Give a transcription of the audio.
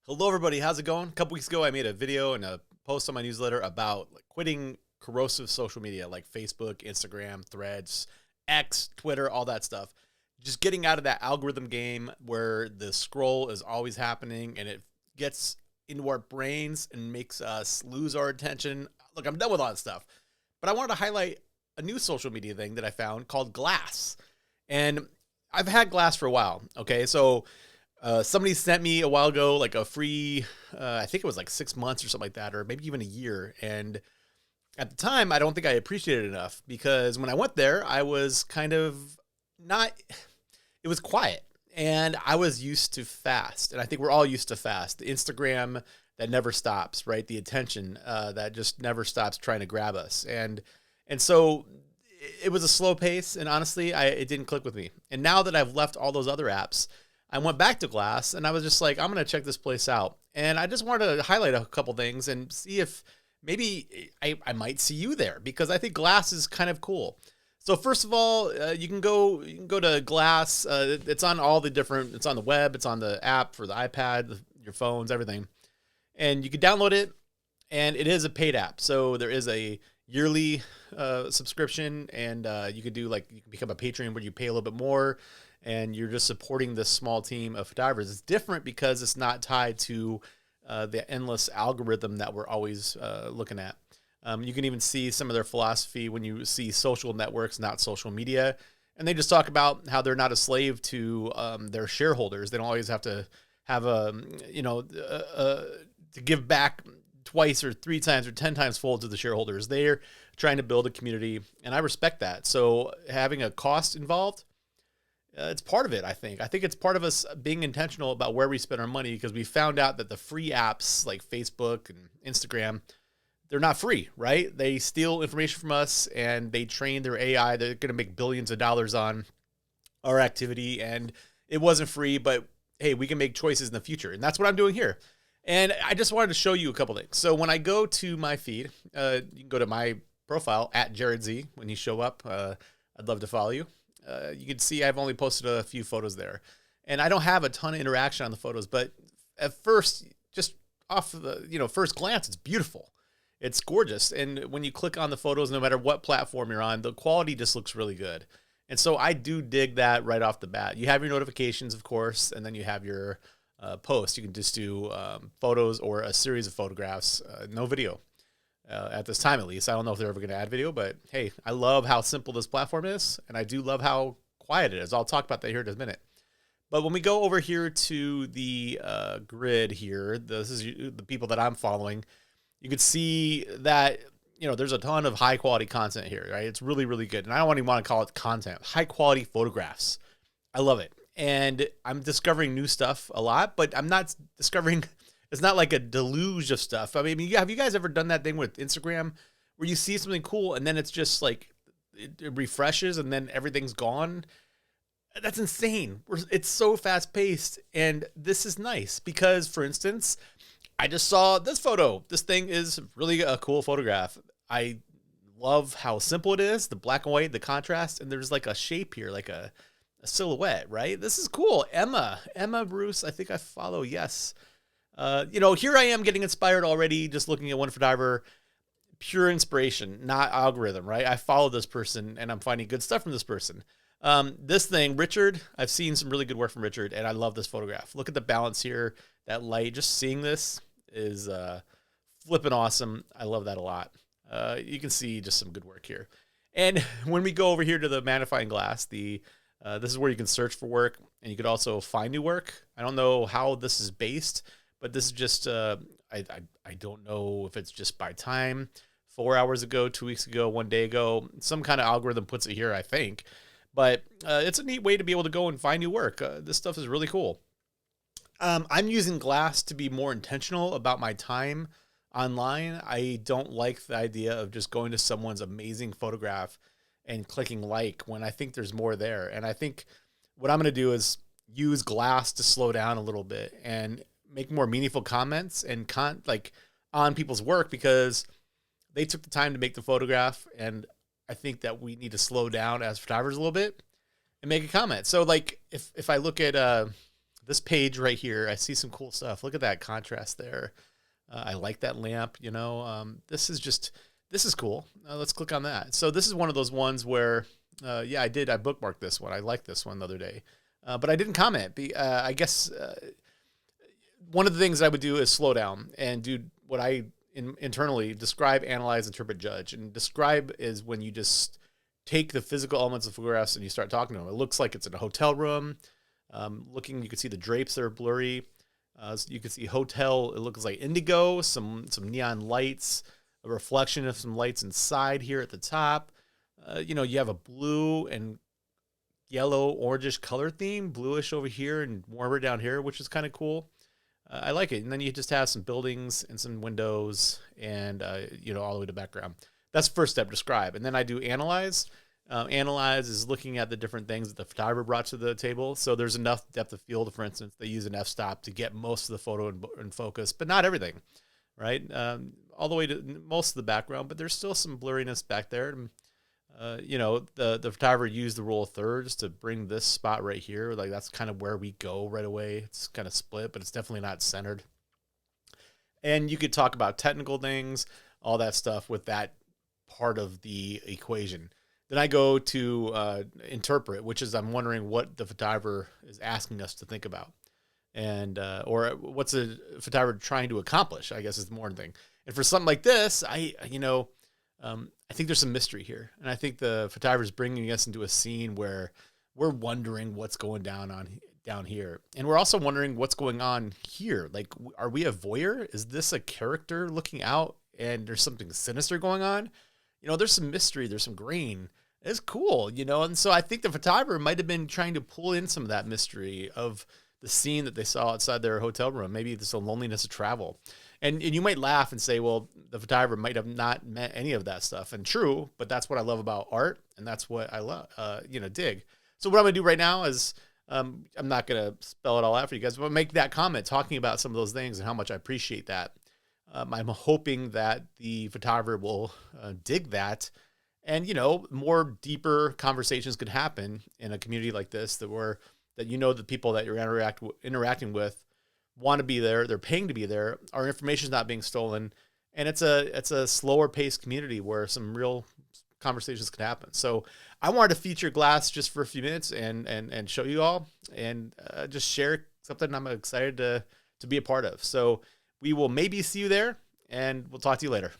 Hello, everybody. How's it going? A couple weeks ago, I made a video and a post on my newsletter about quitting corrosive social media like Facebook, Instagram, Threads, X, Twitter, all that stuff. Just getting out of that algorithm game where the scroll is always happening and it gets into our brains and makes us lose our attention. Look, I'm done with all that stuff. But I wanted to highlight a new social media thing that I found called Glass. And I've had Glass for a while. Okay. Somebody sent me a while ago like a free, I think it was like 6 months or something like that, or maybe even a year. And at the time, I don't think I appreciated it enough because when I went there, I was kind of not, it was quiet and I was used to fast. And I think we're all used to fast. The Instagram that never stops, right? The attention that just never stops trying to grab us. And so it was a slow pace. And honestly, it didn't click with me. And now that I've left all those other apps, I went back to Glass and I was just like, I'm going to check this place out. And I just wanted to highlight a couple things and see if maybe I might see you there because I think Glass is kind of cool. So first of all, you can go to Glass. It's on all the different, it's on the web, it's on the app for the iPad, your phones, everything. And you can download it and it is a paid app. So there is a yearly subscription and you could you can become a patron where you pay a little bit more and you're just supporting this small team of photographers. It's different because it's not tied to the endless algorithm that we're always looking at. You can even see some of their philosophy when you see social networks, not social media. And they just talk about how they're not a slave to their shareholders. They don't always have to have to give back twice or three times or 10 times fold to the shareholders. They're trying to build a community, and I respect that. So having a cost involved, it's part of it, I think. I think it's part of us being intentional about where we spend our money because we found out that the free apps like Facebook and Instagram, they're not free, right? They steal information from us and they train their AI. They're going to make billions of dollars on our activity. And it wasn't free, but hey, we can make choices in the future. And that's what I'm doing here. And I just wanted to show you a couple things. So when I go to my feed, you can go to my profile at Jared Z. When you show up, I'd love to follow you. You can see I've only posted a few photos there and I don't have a ton of interaction on the photos, but at first, just off of the, first glance, it's beautiful. It's gorgeous. And when you click on the photos, no matter what platform you're on, the quality just looks really good. And so I do dig that right off the bat. You have your notifications, of course, and then you have your post. You can just do photos or a series of photographs, no video. At this time, at least. I don't know if they're ever going to add video, but hey, I love how simple this platform is, and I do love how quiet it is. I'll talk about that here in a minute. But when we go over here to the grid here, this is the people that I'm following, you can see that, there's a ton of high quality content here, right? It's really, really good. And I don't even want to call it content, high quality photographs. I love it. And I'm discovering new stuff a lot, but I'm not discovering... It's not like a deluge of stuff. I mean, have you guys ever done that thing with Instagram where you see something cool and then it's just like it refreshes and then everything's gone? That's insane. It's so fast paced. And this is nice because, for instance, I just saw this photo. This thing is really a cool photograph. I love how simple it is, the black and white, the contrast, and there's like a shape here, like a silhouette, right? This is cool. Emma Bruce, I think I follow. Yes. Here I am getting inspired already, just looking at one photographer, pure inspiration, not algorithm, right? I follow this person and I'm finding good stuff from this person. This thing, Richard, I've seen some really good work from Richard and I love this photograph. Look at the balance here, that light, just seeing this is flipping awesome. I love that a lot. You can see just some good work here. And when we go over here to the magnifying glass, this is where you can search for work and you could also find new work. I don't know how this is based, but this is just, I don't know if it's just by time, 4 hours ago, 2 weeks ago, 1 day ago, some kind of algorithm puts it here, I think. But it's a neat way to be able to go and find new work. This stuff is really cool. I'm using Glass to be more intentional about my time online. I don't like the idea of just going to someone's amazing photograph and clicking like when I think there's more there. And I think what I'm going to do is use Glass to slow down a little bit and make more meaningful comments and on people's work because they took the time to make the photograph. And I think that we need to slow down as photographers a little bit and make a comment. So like if I look at this page right here, I see some cool stuff. Look at that contrast there. I like that lamp, this is cool. Let's click on that. So this is one of those ones where, I bookmarked this one. I liked this one the other day, but I didn't comment. I guess one of the things I would do is slow down and do what I internally describe, analyze, interpret, judge. And describe is when you just take the physical elements of photographs and you start talking to them. It looks like it's in a hotel room. You can see the drapes that are blurry. So you can see hotel. It looks like indigo, some neon lights, a reflection of some lights inside here at the top. You have a blue and yellow, orangish color theme, bluish over here and warmer down here, which is kind of cool. I like it. And then you just have some buildings and some windows and, all the way to background. That's the first step, describe. And then I do analyze. Analyze is looking at the different things that the photographer brought to the table. So there's enough depth of field, for instance, they use an f-stop to get most of the photo in focus, but not everything, right? All the way to most of the background, but there's still some blurriness back there. The photographer used the rule of thirds to bring this spot right here. Like that's kind of where we go right away. It's kind of split, but it's definitely not centered. And you could talk about technical things, all that stuff with that part of the equation. Then I go to interpret, which is I'm wondering what the photographer is asking us to think about. And or what's the photographer trying to accomplish, I guess is the more thing. And for something like this, I think there's some mystery here. And I think the photographer is bringing us into a scene where we're wondering what's going down here. And we're also wondering what's going on here. Like, are we a voyeur? Is this a character looking out and there's something sinister going on? There's some mystery. There's some grain. It's cool, And so I think the photographer might have been trying to pull in some of that mystery of the scene that they saw outside their hotel room. Maybe it's the loneliness of travel. And you might laugh and say, well, the photographer might have not meant any of that stuff. And true, but that's what I love about art. And that's what I love, dig. So what I'm going to do right now is I'm not going to spell it all out for you guys, but make that comment talking about some of those things and how much I appreciate that. I'm hoping that the photographer will dig that. And, more deeper conversations could happen in a community like this that the people that you're interacting with want to be there. They're paying to be there. Our information is not being stolen. And it's a slower paced community where some real conversations can happen. So I wanted to feature Glass just for a few minutes and show you all and just share something I'm excited to be a part of. So we will maybe see you there and we'll talk to you later.